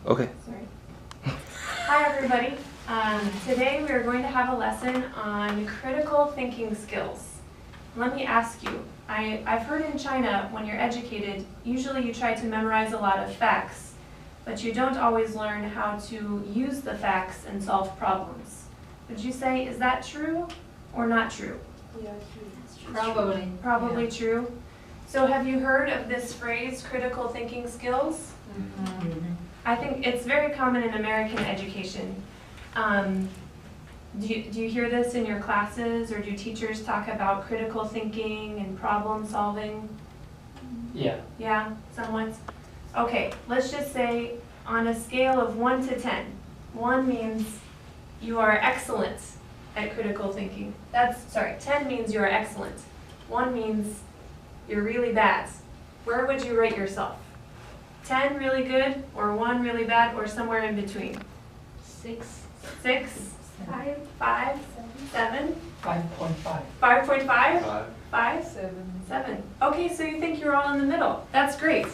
Okay. Sorry. Hi everybody. Today we are going to have a lesson on critical thinking skills. Let me ask you, I've heard in China when you're educated, usually you try to memorize a lot of facts, but you don't always learn how to use the facts and solve problems. Would you say, is that true or not true? Yeah, true. Probably. Probably Yeah. true. So have you heard of this phrase, critical thinking skills? Mm-hmm. I think it's very common in American education. Do you hear this in your classes, or do teachers talk about critical thinking and problem solving? Yeah. Yeah, somewhat? Okay, let's just say on a scale of 1 to 10, 1 means you are excellent at critical thinking. 10 means you are excellent. 1 means you're really bad. Where would you rate yourself? 10 really good, or 1 really bad, or somewhere in between? 6. 6? 5? 7? 5.5. 5.5? 5? 7. 7. Okay, so you think you're all in the middle. That's great.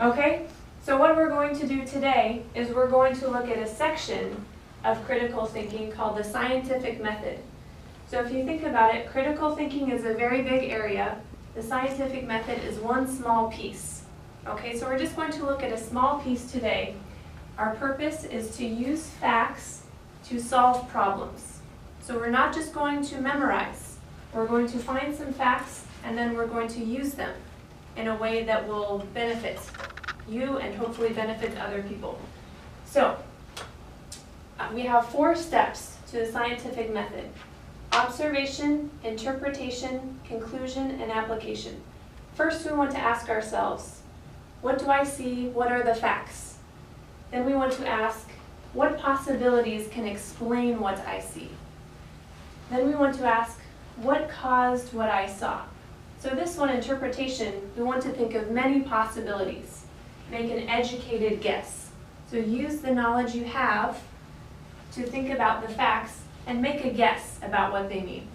Okay, so what we're going to do today is we're going to look at a section of critical thinking called the scientific method. So if you think about it, critical thinking is a very big area. The scientific method is one small piece. Okay, so we're just going to look at a small piece today. Our purpose is to use facts to solve problems. So we're not just going to memorize. We're going to find some facts and then we're going to use them in a way that will benefit you and hopefully benefit other people. So we have 4 steps to the scientific method: observation, interpretation, conclusion, and application. First, we want to ask ourselves, what do I see? What are the facts? Then we want to ask, what possibilities can explain what I see? Then we want to ask, what caused what I saw? So this one, interpretation, we want to think of many possibilities. Make an educated guess. So use the knowledge you have to think about the facts and make a guess about what they mean.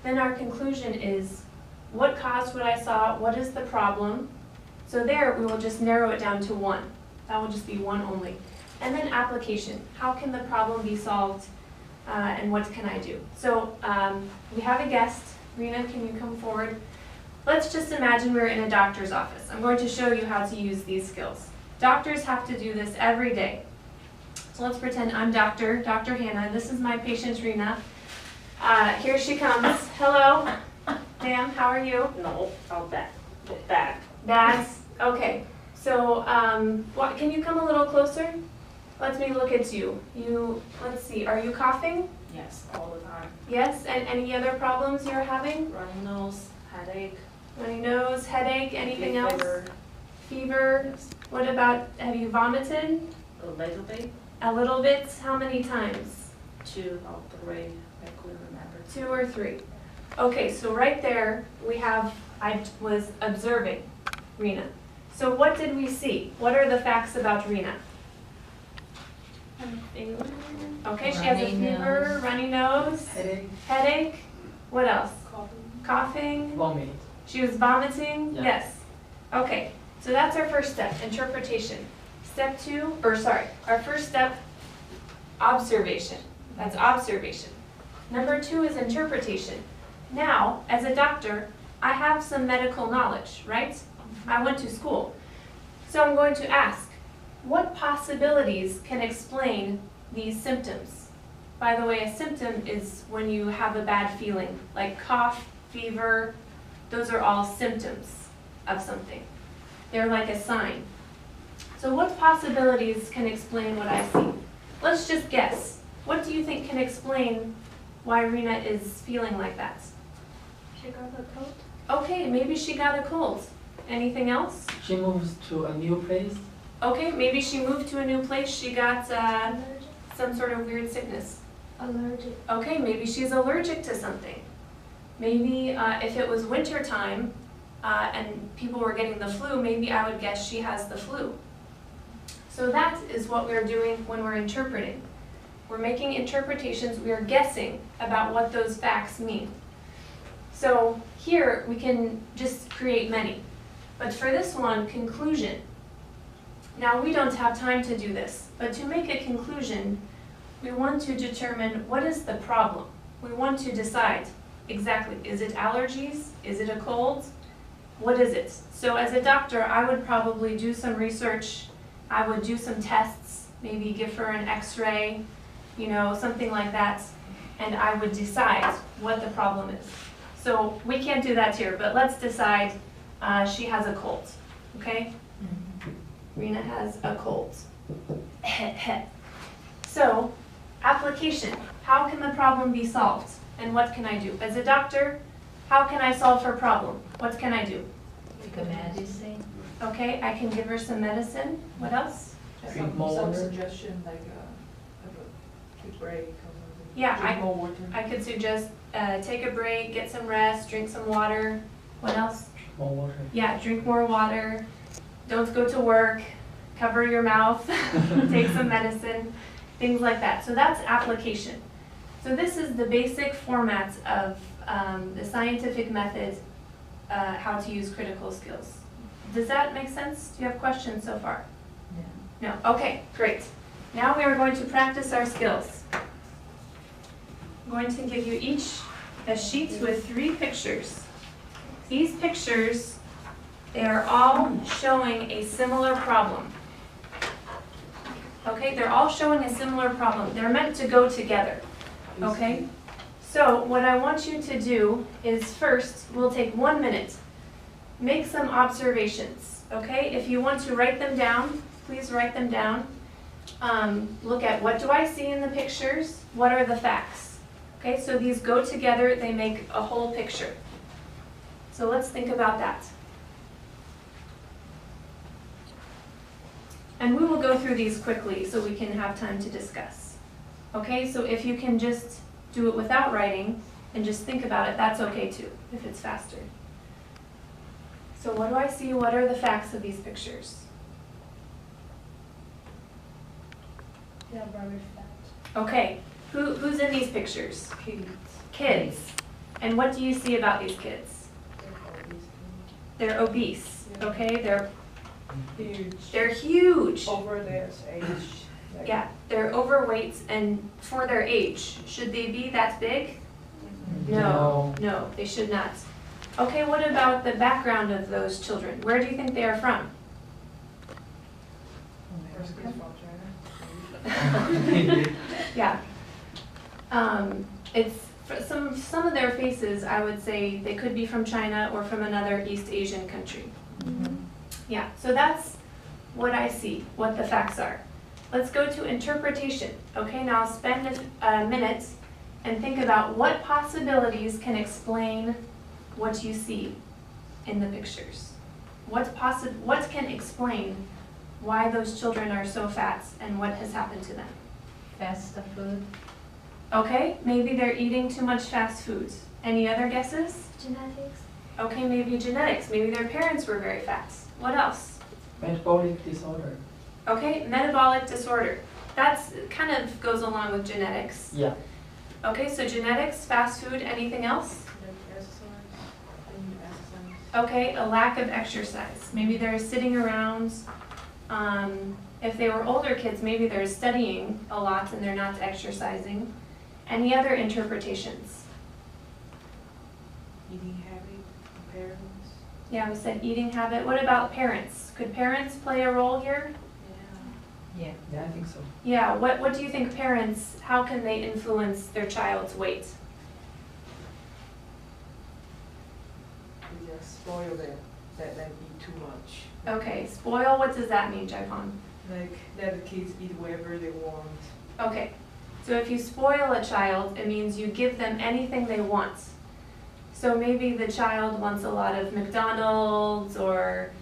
Then our conclusion is, what caused what I saw? What is the problem? So there we will just narrow it down to 1. That will just be 1 only. And then application. How can the problem be solved and what can I do? So we have a guest. Rena, can you come forward? Let's just imagine we're in a doctor's office. I'm going to show you how to use these skills. Doctors have to do this every day. So let's pretend I'm Dr. Hannah. This is my patient, Rena. Here she comes. Hello, ma'am, how are you? No, not bad. Bad. Bad? Okay. So can you come a little closer? Let me look at you. Let's see, are you coughing? Yes, all the time. Yes, and any other problems you're having? Runny nose, headache. Runny nose, headache, anything else? Fever. Fever? Yes. What about, have you vomited? A little bit. A little bit? How many times? 2 or 3. I couldn't remember. 2 or 3. Okay, so right there I was observing Rena. So what did we see? What are the facts about Rena? Okay, she has a Runny fever, nose. runny nose, headache. What else? Coughing. Vomit. She was vomiting? Yeah. Yes. Okay, so that's our first step, interpretation. Step 2, our first step, observation. That's observation. Number 2 is interpretation. Now, as a doctor, I have some medical knowledge, right? I went to school. So I'm going to ask, what possibilities can explain these symptoms? By the way, a symptom is when you have a bad feeling, like cough, fever. Those are all symptoms of something. They're like a sign. So what possibilities can explain what I see? Let's just guess. What do you think can explain why Rena is feeling like that? She got a cold. Okay, maybe she got a cold. Anything else? She moves to a new place. Okay, maybe she moved to a new place. She got some sort of weird sickness. Allergic. Okay, maybe she's allergic to something. Maybe if it was winter time and people were getting the flu, maybe I would guess she has the flu. So that is what we're doing when we're interpreting. We're making interpretations. We are guessing about what those facts mean. So here we can just create many. But for this one, conclusion. Now, we don't have time to do this, but to make a conclusion, we want to determine what is the problem. We want to decide exactly, is it allergies? Is it a cold? What is it? So as a doctor, I would probably do some research. I would do some tests, maybe give her an x-ray, you know, something like that, and I would decide what the problem is. So we can't do that here, but let's decide she has a cold, okay? Rena has a cold. So, application. How can the problem be solved? And what can I do? As a doctor, how can I solve her problem? What can I do? Take a medicine. Okay, I can give her some medicine. What else? Drink more Some water. suggestion like have a quick break or something. Yeah, Drink more water. I could suggest take a break, get some rest, drink some water. What else? More water. Yeah, drink more water. Don't go to work. Cover your mouth. Take some medicine. Things like that. So that's application. So this is the basic format of the scientific method, how to use critical skills. Does that make sense? Do you have questions so far? No. No? Okay, great. Now we are going to practice our skills. I'm going to give you each a sheet with 3 pictures. These pictures, they are all showing a similar problem. Okay, they're all showing a similar problem. They're meant to go together. Okay? So what I want you to do is first, we'll take 1 minute. Make some observations. Okay? If you want to write them down, please write them down. Look at what do I see in the pictures? What are the facts? Okay, so these go together, they make a whole picture. So let's think about that. And we will go through these quickly so we can have time to discuss. Okay, so if you can just do it without writing and just think about it, that's okay too, if it's faster. So what do I see? What are the facts of these pictures? Yeah, very fat. Okay, who's in these pictures? Kids. Kids. And what do you see about these kids? They're obese, okay? Huge. They're huge. Over their age. Like, Yeah, they're overweight, and for their age, should they be that big? No, they should not. Okay, what about the background of those children? Where do you think they are from? First kids from China. Yeah. It's some of their faces, I would say they could be from China or from another East Asian country. Yeah, so that's what I see, what the facts are. Let's go to interpretation. Okay, now spend a minute and think about what possibilities can explain what you see in the pictures. What can explain why those children are so fat and what has happened to them? Fast food. Okay, maybe they're eating too much fast food. Any other guesses? Genetics. Okay, maybe genetics. Maybe their parents were very fat. What else? Metabolic disorder. Okay, metabolic disorder. That's kind of goes along with genetics. Yeah. Okay, so genetics, fast food, anything else? Like exercise. Any exercise. Okay, a lack of exercise. Maybe they're sitting around. If they were older kids, maybe they're studying a lot and they're not exercising. Any other interpretations? Eating habit. Parents. Yeah, we said eating habit. What about parents? Could parents play a role here? Yeah. Yeah. Yeah, I think so. Yeah, what do you think parents, how can they influence their child's weight? We just spoil them. That they eat too much. Okay, spoil, what does that mean, Jaipon? Like let the kids eat whatever they want. Okay, so if you spoil a child, it means you give them anything they want. So maybe the child wants a lot of McDonald's or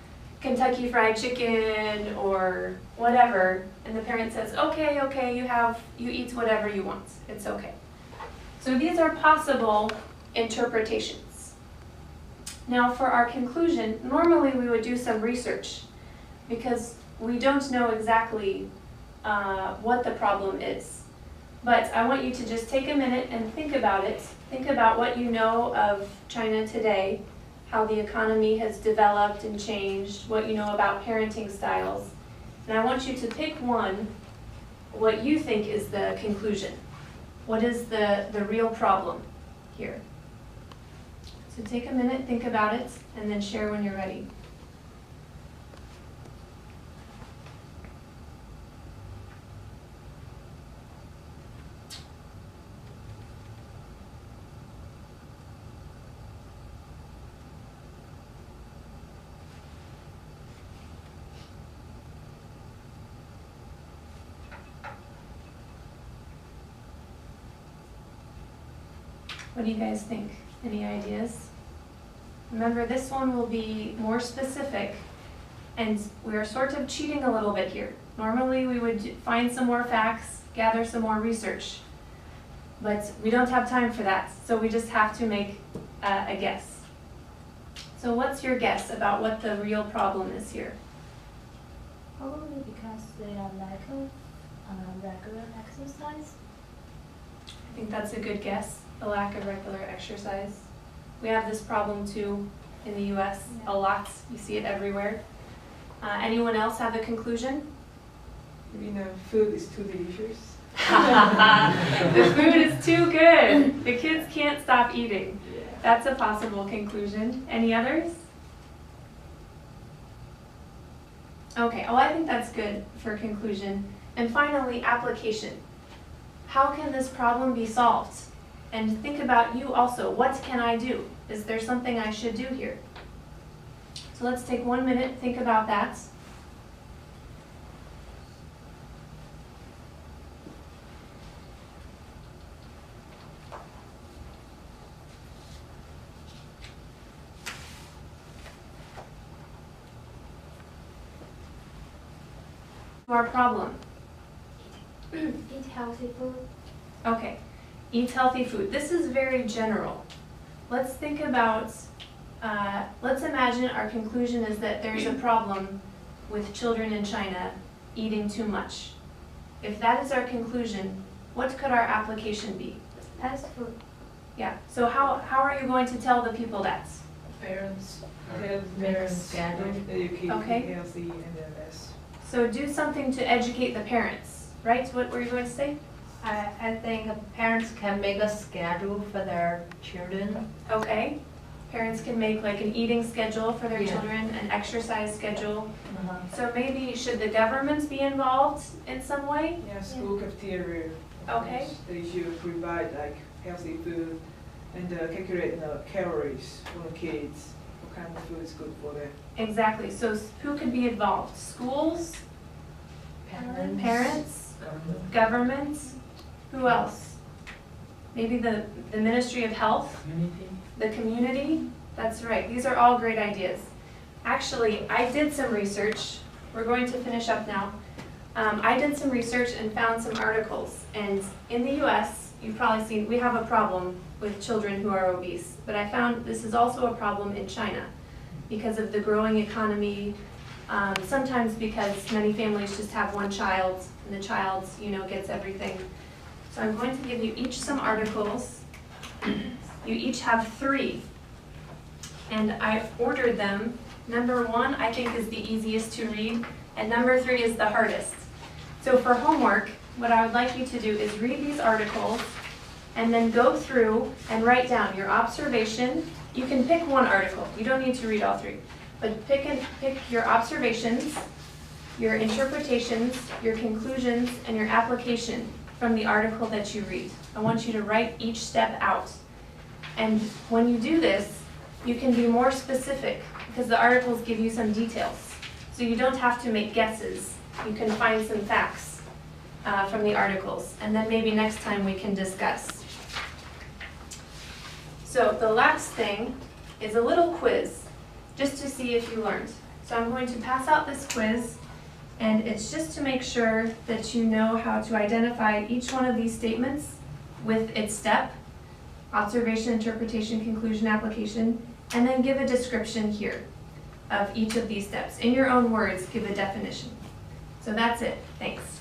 Kentucky Fried Chicken or whatever, and the parent says, okay, you eat whatever you want, it's okay. So these are possible interpretations. Now for our conclusion, normally we would do some research because we don't know exactly what the problem is. But I want you to just take a minute and think about it. Think about what you know of China today, how the economy has developed and changed, what you know about parenting styles. And I want you to pick one, what you think is the conclusion. What is the real problem here? So take a minute, think about it, and then share when you're ready. What do you guys think? Any ideas? Remember, this one will be more specific, and we are sort of cheating a little bit here. Normally, we would find some more facts, gather some more research, but we don't have time for that, so we just have to make a guess. So what's your guess about what the real problem is here? Probably because they are lack of regular exercise. I think that's a good guess, the lack of regular exercise. We have this problem too in the US a lot. You see it everywhere. Anyone else have a conclusion? You know, food is too delicious. The food is too good. The kids can't stop eating. Yeah. That's a possible conclusion. Any others? Okay, well, I think that's good for conclusion. And finally, application. How can this problem be solved? And think about you also. What can I do? Is there something I should do here? So let's take 1 minute, think about that. Our problem. Eat healthy food. Okay, eat healthy food. This is very general. Let's think about, let's imagine our conclusion is that there's a problem with children in China eating too much. If that is our conclusion, what could our application be? Fast food. Yeah, so how are you going to tell the people that? Parents, Parents gather. educate, Okay. healthy, and then less. So do something to educate the parents, right? What were you going to say? I think parents can make a schedule for their children. Okay, parents can make like an eating schedule for their Yeah. children, an exercise schedule. So maybe should the government be involved in some way? Yeah, school cafeteria. Okay. They should provide like healthy food and calculate the calories for the kids. What kind of food is good for them? Exactly, so who could be involved? Schools, parents, government, who else? Maybe the Ministry of Health, Community? the community? That's right, these are all great ideas. Actually, I did some research. We're going to finish up now. I did some research and found some articles. And in the US, you've probably seen, we have a problem with children who are obese. But I found this is also a problem in China because of the growing economy. Sometimes because many families just have one child and the child, gets everything. So I'm going to give you each some articles. You each have 3. And I ordered them. Number 1, I think, is the easiest to read, and number 3 is the hardest. So for homework, what I would like you to do is read these articles and then go through and write down your observation. You can pick one article. You don't need to read all 3. But pick your observations, your interpretations, your conclusions, and your application from the article that you read. I want you to write each step out. And when you do this, you can be more specific because the articles give you some details. So you don't have to make guesses. You can find some facts from the articles. And then maybe next time we can discuss. So the last thing is a little quiz, just to see if you learned. So I'm going to pass out this quiz, and it's just to make sure that you know how to identify each one of these statements with its step, observation, interpretation, conclusion, application, and then give a description here of each of these steps. In your own words, give a definition. So that's it. Thanks.